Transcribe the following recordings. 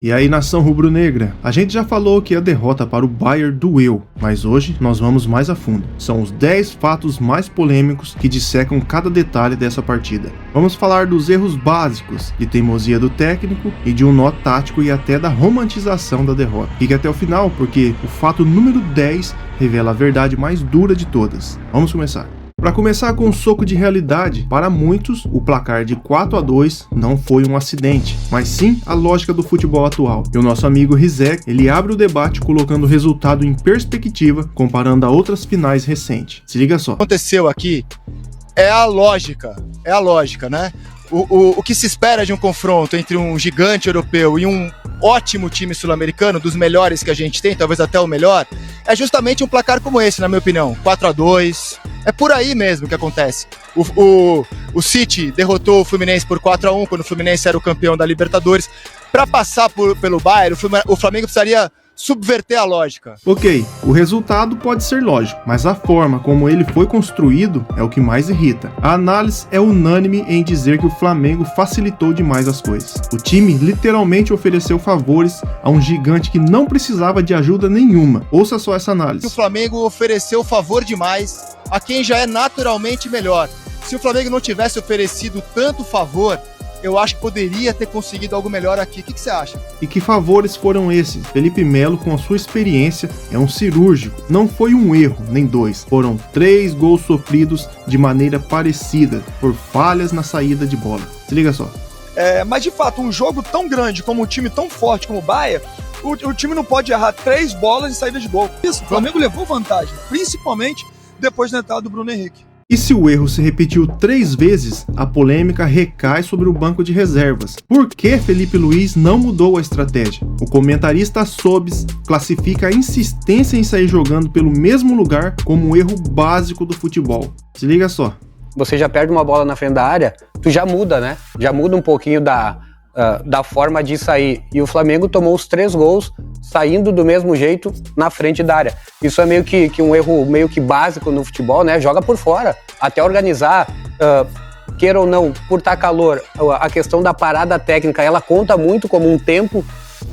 E aí, nação rubro-negra, a gente já falou que a derrota para o Bayern doeu, mas hoje nós vamos mais a fundo. São os 10 fatos mais polêmicos que dissecam cada detalhe dessa partida. Vamos falar dos erros básicos, de teimosia do técnico e de um nó tático e até da romantização da derrota. Fique até o final, porque o fato número 10 revela a verdade mais dura de todas. Vamos começar. Para começar com um soco de realidade, para muitos, o placar de 4-2 não foi um acidente, mas sim a lógica do futebol atual. E o nosso amigo Rizek, ele abre o debate colocando o resultado em perspectiva, comparando a outras finais recentes. Se liga só. O que aconteceu aqui é a lógica, né? O que se espera de um confronto entre um gigante europeu e um ótimo time sul-americano, dos melhores que a gente tem, talvez até o melhor, é justamente um placar como esse, na minha opinião, 4-2. É por aí mesmo que acontece. O City derrotou o Fluminense por 4-1, quando o Fluminense era o campeão da Libertadores. Para passar pelo Bayern, o Flamengo precisaria subverter a lógica. Ok, o resultado pode ser lógico, mas a forma como ele foi construído é o que mais irrita. A análise é unânime em dizer que o Flamengo facilitou demais as coisas. O time literalmente ofereceu favores a um gigante que não precisava de ajuda nenhuma. Ouça só essa análise. O Flamengo ofereceu favor demais a quem já é naturalmente melhor. Se o Flamengo não tivesse oferecido tanto favor, eu acho que poderia ter conseguido algo melhor aqui. O que você acha? E que favores foram esses? Felipe Melo, com a sua experiência, é um cirúrgico. Não foi um erro, nem dois. Foram 3 gols sofridos de maneira parecida, por falhas na saída de bola. Se liga só. Mas de fato, um jogo tão grande, como um time tão forte como o Bayern, o time não pode errar 3 bolas em saída de gol. Isso, o Flamengo levou vantagem, principalmente depois da entrada do Bruno Henrique. E se o erro se repetiu 3 vezes, a polêmica recai sobre o banco de reservas. Por que Felipe Luiz não mudou a estratégia? O comentarista Sobis classifica a insistência em sair jogando pelo mesmo lugar como um erro básico do futebol. Se liga só. Você já perde uma bola na frente da área, tu já muda, né? Já muda um pouquinho da forma de sair. E o Flamengo tomou os 3 gols saindo do mesmo jeito na frente da área. Isso é meio que um erro meio que básico no futebol, né? Joga por fora. Até organizar, queira ou não, por estar calor, a questão da parada técnica, ela conta muito como um tempo.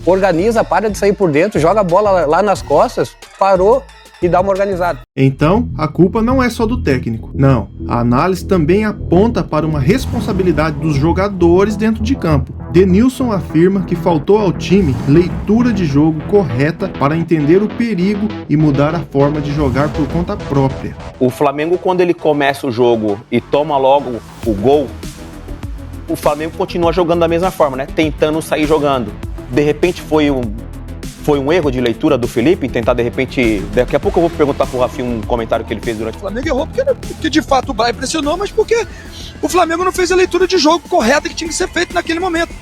Organiza, para de sair por dentro, joga a bola lá nas costas, parou e dá uma organizada. Então, a culpa não é só do técnico. Não, a análise também aponta para uma responsabilidade dos jogadores dentro de campo. Denilson afirma que faltou ao time leitura de jogo correta para entender o perigo e mudar a forma de jogar por conta própria. O Flamengo, quando ele começa o jogo e toma logo o gol, o Flamengo continua jogando da mesma forma, né? Tentando sair jogando. De repente foi um erro de leitura do Felipe, tentar de repente... Daqui a pouco eu vou perguntar pro Rafinha um comentário que ele fez durante... O Flamengo errou porque de fato o Bayern pressionou, mas porque o Flamengo não fez a leitura de jogo correta que tinha que ser feita naquele momento.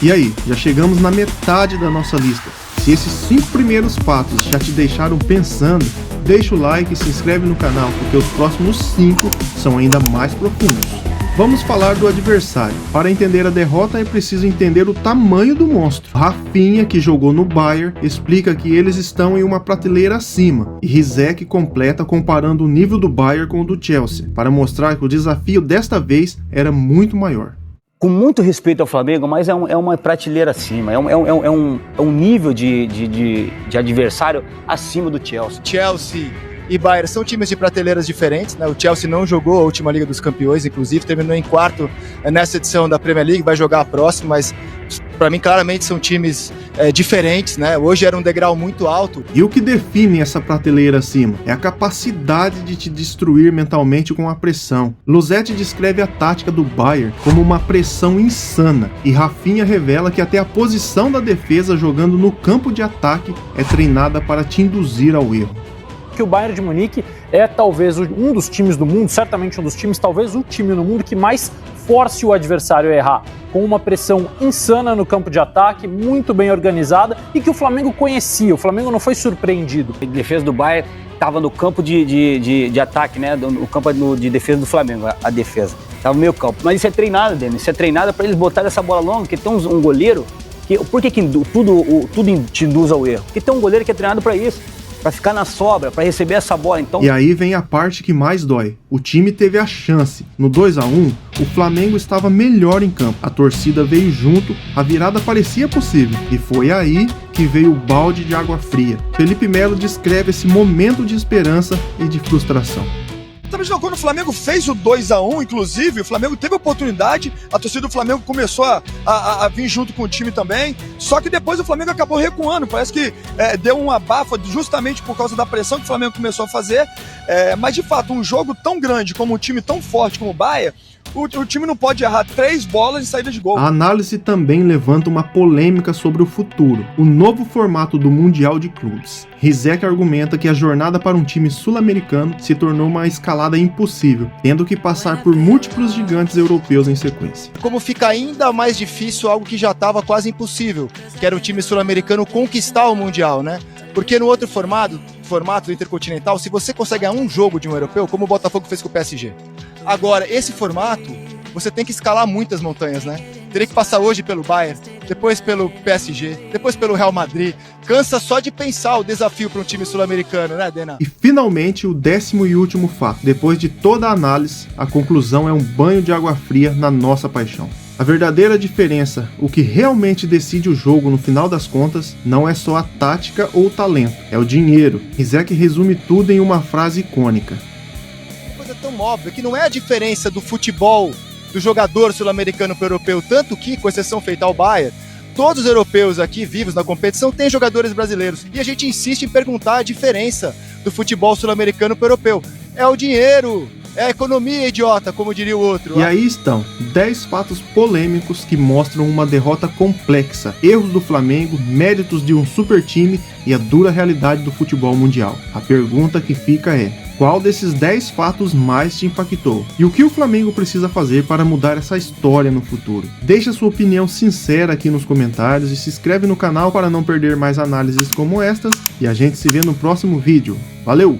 E aí, já chegamos na metade da nossa lista. Se esses 5 primeiros fatos já te deixaram pensando, deixa o like e se inscreve no canal, porque os próximos 5 são ainda mais profundos. Vamos falar do adversário. Para entender a derrota é preciso entender o tamanho do monstro. Rafinha, que jogou no Bayern, explica que eles estão em uma prateleira acima. E Rizek completa comparando o nível do Bayern com o do Chelsea, para mostrar que o desafio desta vez era muito maior. Com muito respeito ao Flamengo, mas é uma prateleira acima, é um nível de adversário acima do Chelsea. Chelsea e Bayern são times de prateleiras diferentes, né? O Chelsea não jogou a última Liga dos Campeões, inclusive terminou em 4º nessa edição da Premier League, vai jogar a próxima, mas para mim claramente são times diferentes, né? Hoje era um degrau muito alto. E o que define essa prateleira acima é a capacidade de te destruir mentalmente com a pressão. Losetti descreve a tática do Bayern como uma pressão insana, e Rafinha revela que até a posição da defesa jogando no campo de ataque é treinada para te induzir ao erro. Que o Bayern de Munique é talvez um dos times do mundo, certamente um dos times, talvez o time no mundo que mais force o adversário a errar, com uma pressão insana no campo de ataque, muito bem organizada e que o Flamengo conhecia, o Flamengo não foi surpreendido. A defesa do Bayern estava no campo de ataque, né? No campo de defesa do Flamengo, a defesa. Estava no meio campo. Mas isso é treinado, Denis, isso é treinado para eles botarem essa bola longa, porque tem um goleiro, por que tudo te induz ao erro? Porque tem um goleiro que é treinado para isso. para ficar na sobra, para receber essa bola. Então, E aí vem a parte que mais dói. O time teve a chance. No 2-1, o Flamengo estava melhor em campo. A torcida veio junto, a virada parecia possível. E foi aí que veio o balde de água fria. Felipe Melo descreve esse momento de esperança e de frustração. Quando o Flamengo fez o 2-1, inclusive, o Flamengo teve a oportunidade, a torcida do Flamengo começou a vir junto com o time também, só que depois o Flamengo acabou recuando, parece que deu um abafa justamente por causa da pressão que o Flamengo começou a fazer, mas de fato, um jogo tão grande, como um time tão forte como o Bayern, o time não pode errar 3 bolas em saída de gol. A análise também levanta uma polêmica sobre o futuro, o novo formato do Mundial de Clubes. Rizek argumenta que a jornada para um time sul-americano se tornou uma escalada impossível, tendo que passar por múltiplos gigantes europeus em sequência. Como fica ainda mais difícil algo que já estava quase impossível, que era o time sul-americano conquistar o Mundial, né? Porque no outro formato do Intercontinental, se você consegue um jogo de um europeu, como o Botafogo fez com o PSG. Agora, esse formato, você tem que escalar muitas montanhas, né? Teria que passar hoje pelo Bayern, depois pelo PSG, depois pelo Real Madrid. Cansa só de pensar o desafio para um time sul-americano, né, Dena? E finalmente o 10º e último fato. Depois de toda a análise, a conclusão é um banho de água fria na nossa paixão. A verdadeira diferença, o que realmente decide o jogo no final das contas, não é só a tática ou o talento, é o dinheiro. Rizek resume tudo em uma frase icônica. Coisa tão óbvia que não é a diferença do futebol do jogador sul-americano para o europeu, tanto que, com exceção feita ao Bayern, todos os europeus aqui vivos na competição têm jogadores brasileiros. E a gente insiste em perguntar a diferença do futebol sul-americano para o europeu. É o dinheiro, é a economia, idiota, como diria o outro. E aí estão 10 fatos polêmicos que mostram uma derrota complexa, erros do Flamengo, méritos de um super time e a dura realidade do futebol mundial. A pergunta que fica é: qual desses 10 fatos mais te impactou? E o que o Flamengo precisa fazer para mudar essa história no futuro? Deixa sua opinião sincera aqui nos comentários e se inscreve no canal para não perder mais análises como estas. E a gente se vê no próximo vídeo. Valeu!